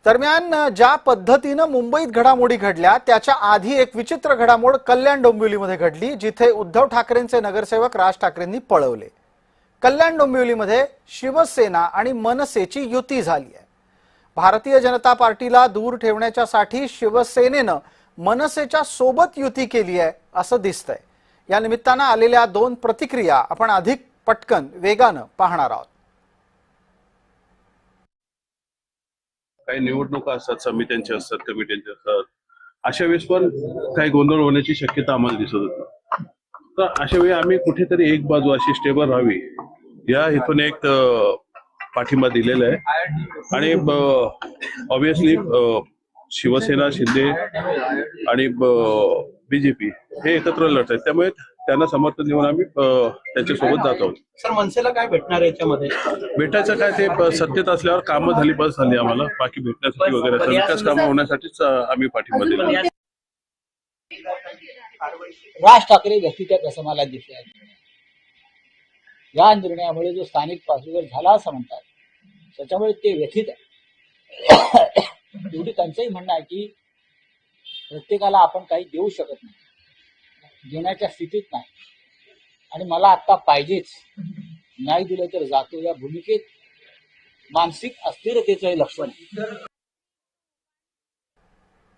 दरम्यान ज्या पद्धतीनं मुंबईत घडामोडी घडल्या त्याच्या आधी एक विचित्र घडामोड कल्याण डोंबिवलीमध्ये घडली, जिथे उद्धव ठाकरेंचे नगरसेवक राज ठाकरेंनी पळवले। कल्याण डोंबिवलीमध्ये शिवसेना आणि मनसेची युती झाली आहे। भारतीय जनता पार्टीला दूर ठेवण्याच्यासाठी शिवसेनेनं मनसेच्या सोबत युती केली आहे असं दिसतंय। या निमित्तानं आलेल्या दोन प्रतिक्रिया आपण अधिक पटकन वेगानं पाहणार आहोत। काही निवडणुका असतात, समित्यांच्या असतात, कमिट्यांच्या असतात, अशा वेळेस पण काही गोंधळ होण्याची शक्यता आम्हाला दिसत होती। तर अशा वेळी आम्ही कुठेतरी एक बाजू अशी स्टेबल राहावी या हेतून एक पाठिंबा दिलेला आहे। आणि ऑब्विसली शिवसेना, शिंदे आणि बीजेपी हे एकत्र लढत आहेत, त्यामुळे त्यांना समर्थन देऊन आम्ही त्यांच्यासोबत जात आहोत। सर, मनसेला काय भेटणार आहे याच्यामध्ये? भेटायचं काय, ते सत्तेत असल्यावर कामं झाली बस झाली, आम्हाला बाकी भेटण्यासाठी वगैरे विकास कामं होण्यासाठीच आम्ही पाठिंबा दिला। राज ठाकरे व्यक्तिगत असं मला दिसतंय। या निर्णयामुळे जो स्थानिक पातळीवर झाला असं म्हणतात, त्याच्यामुळे ते व्यथित आहे। एवढी त्यांचंही म्हणणं आहे की प्रत्येकाला आपण काही देऊ शकत नाही, देण्याच्या स्थितीत नाही, आणि मला आता पाहिजेच, नाही दिलं तर जातो, या भूमिकेत मानसिक अस्थिरतेचं लक्षण आहे।